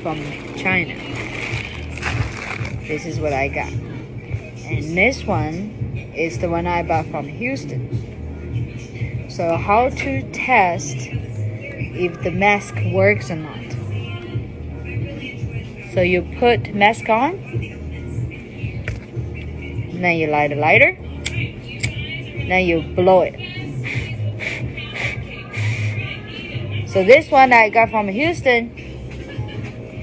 from China. This is what I got. And this one is the one I bought from Houston. So how to test if the mask works or not. So you put mask on, then you light a lighter, then you blow it. So this one I got from Houston,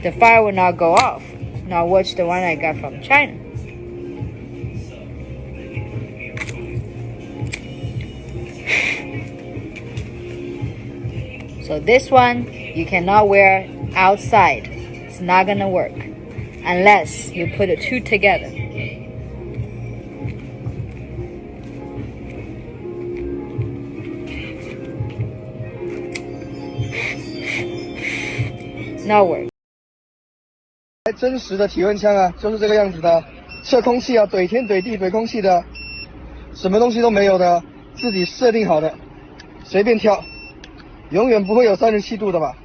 the fire will not go off. Now watch the one I got from China. So this one you cannot wear outside. It's not gonna work unless you put the two together. Not work. 真实的体温枪啊，就是这个样子的，测空气啊，怼天怼地怼空气的，什么东西都没有的，自己设定好的，随便挑，永远不会有37度的吧。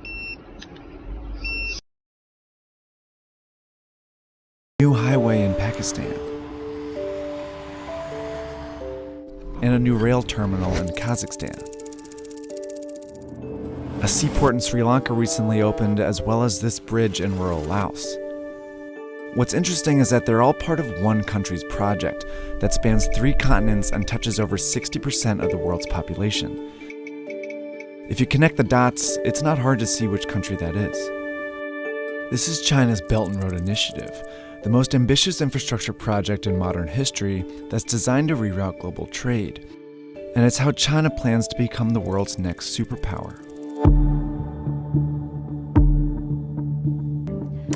New highway in Pakistan, and a new rail terminal in Kazakhstan. A seaport in Sri Lanka recently opened, as well as this bridge in rural Laos. What's interesting is that they're all part of one country's project that spans 3 continents and touches over 60% of the world's population. If you connect the dots, it's not hard to see which country that is. This is China's Belt and Road Initiative, the most ambitious infrastructure project in modern history that's designed to reroute global trade. And it's how China plans to become the world's next superpower.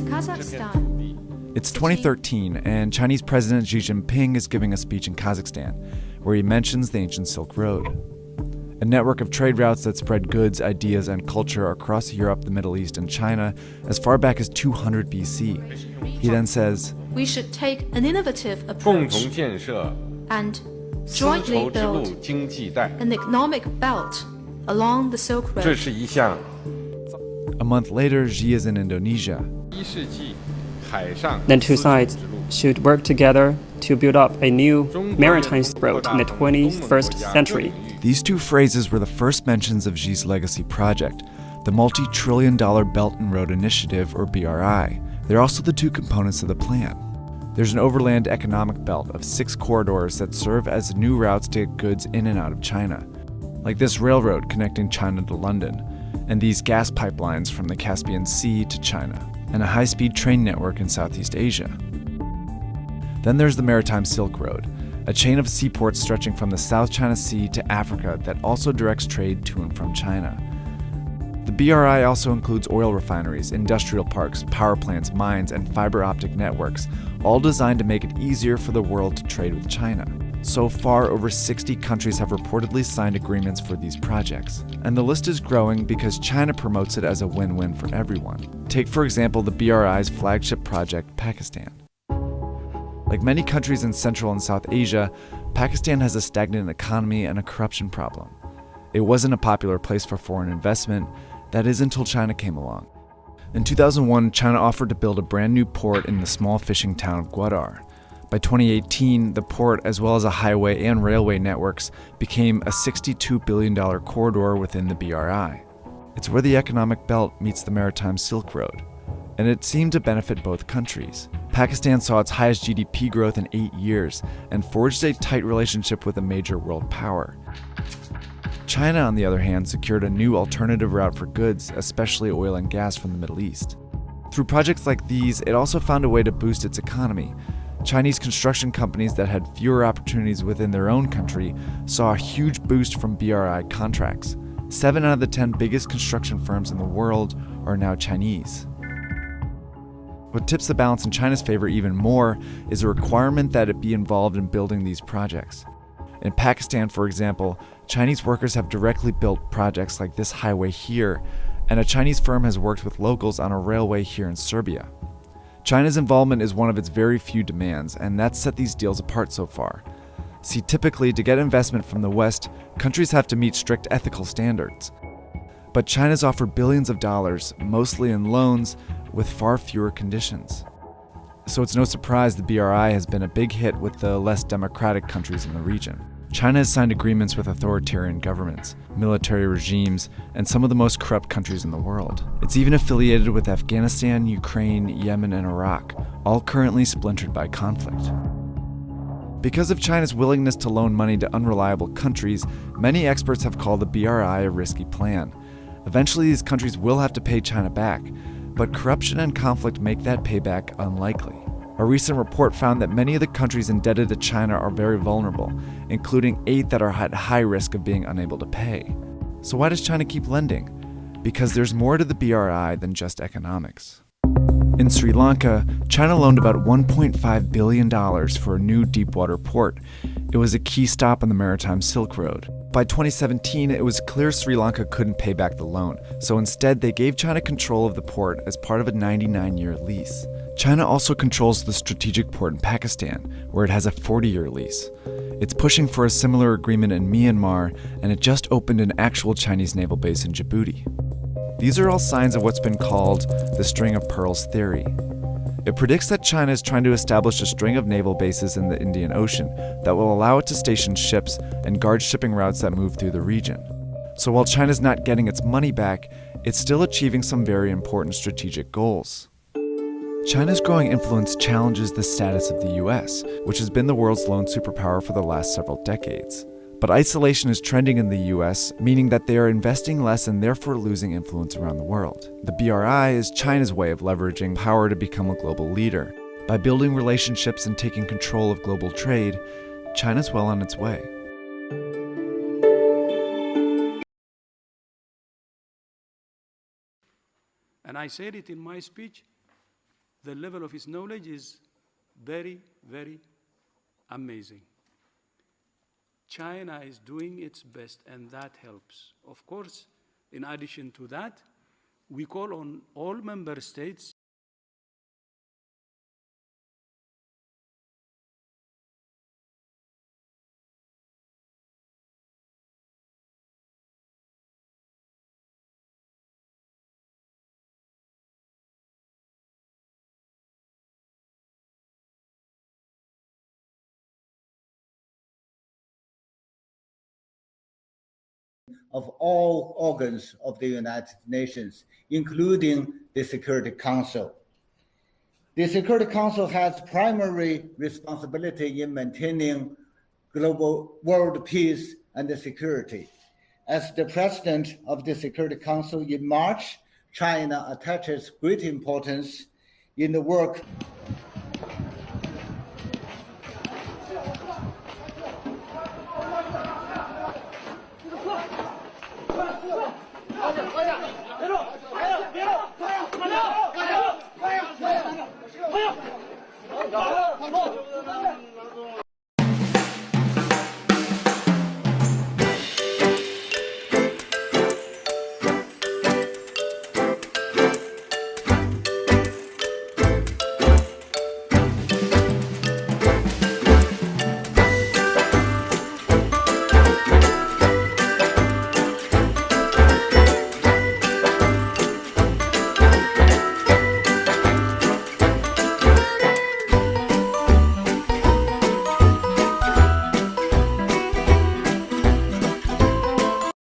Kazakhstan. It's 2013, and Chinese President Xi Jinping is giving a speech in Kazakhstan, where he mentions the ancient Silk Road, a network of trade routes that spread goods, ideas, and culture across Europe, the Middle East, and China as far back as 200 BC. He then says, We should take an innovative approach and jointly build an economic belt along the Silk Road. A month later, Xi is in Indonesia. The two sides should work together to build up a new maritime road in the 21st century. These two phrases were the first mentions of Xi's legacy project, the multi-trillion-dollar Belt and Road Initiative, or BRI. They're also the 2 components of the plan. There's an overland economic belt of 6 corridors that serve as new routes to get goods in and out of China, like this railroad connecting China to London, and these gas pipelines from the Caspian Sea to China, and a high-speed train network in Southeast Asia. Then there's the Maritime Silk Road, a chain of seaports stretching from the South China Sea to Africa that also directs trade to and from China. The BRI also includes oil refineries, industrial parks, power plants, mines, and fiber optic networks, all designed to make it easier for the world to trade with China. So far, over 60 countries have reportedly signed agreements for these projects. And the list is growing because China promotes it as a win-win for everyone. Take, for example, the BRI's flagship project, Pakistan. Like many countries in Central and South Asia, Pakistan has a stagnant economy and a corruption problem. It wasn't a popular place for foreign investment, that is until China came along. In 2001, China offered to build a brand new port in the small fishing town of Gwadar. By 2018, the port, as well as a highway and railway networks, became a $62 billion corridor within the BRI. It's where the economic belt meets the Maritime Silk Road, and it seemed to benefit both countries. Pakistan saw its highest GDP growth in 8 years and forged a tight relationship with a major world power. China, on the other hand, secured a new alternative route for goods, especially oil and gas from the Middle East. Through projects like these, it also found a way to boost its economy. Chinese construction companies that had fewer opportunities within their own country saw a huge boost from BRI contracts. 7 out of the 10 biggest construction firms in the world are now Chinese. What tips the balance in China's favor even more is a requirement that it be involved in building these projects. In Pakistan, for example, Chinese workers have directly built projects like this highway here, and a Chinese firm has worked with locals on a railway here in Serbia. China's involvement is one of its very few demands, and that's set these deals apart so far. See, typically, to get investment from the West, countries have to meet strict ethical standards. But China's offered billions of dollars, mostly in loans, with far fewer conditions. So it's no surprise the BRI has been a big hit with the less democratic countries in the region. China has signed agreements with authoritarian governments, military regimes, and some of the most corrupt countries in the world. It's even affiliated with Afghanistan, Ukraine, Yemen, and Iraq, all currently splintered by conflict. Because of China's willingness to loan money to unreliable countries, many experts have called the BRI a risky plan. Eventually, these countries will have to pay China back, but corruption and conflict make that payback unlikely. A recent report found that many of the countries indebted to China are very vulnerable, including 8 that are at high risk of being unable to pay. So why does China keep lending? Because there's more to the BRI than just economics. In Sri Lanka, China loaned about $1.5 billion for a new deepwater port. It was a key stop on the Maritime Silk Road. By 2017, it was clear Sri Lanka couldn't pay back the loan, so instead they gave China control of the port as part of a 99-year lease. China also controls the strategic port in Pakistan, where it has a 40-year lease. It's pushing for a similar agreement in Myanmar, and it just opened an actual Chinese naval base in Djibouti. These are all signs of what's been called the string of pearls theory. It predicts that China is trying to establish a string of naval bases in the Indian Ocean that will allow it to station ships and guard shipping routes that move through the region. So while China's not getting its money back, it's still achieving some very important strategic goals. China's growing influence challenges the status of the US, which has been the world's lone superpower for the last several decades. But isolation is trending in the US, meaning that they are investing less and therefore losing influence around the world. The BRI is China's way of leveraging power to become a global leader. By building relationships and taking control of global trade, China's well on its way. And I said it in my speech, the level of his knowledge is very, very amazing. China is doing its best, and that helps. Of course, in addition to that, we call on all member states of all organs of the United Nations, including the Security Council. The Security Council has primary responsibility in maintaining global world peace and security. As the president of the Security Council in March, China attaches great importance in the work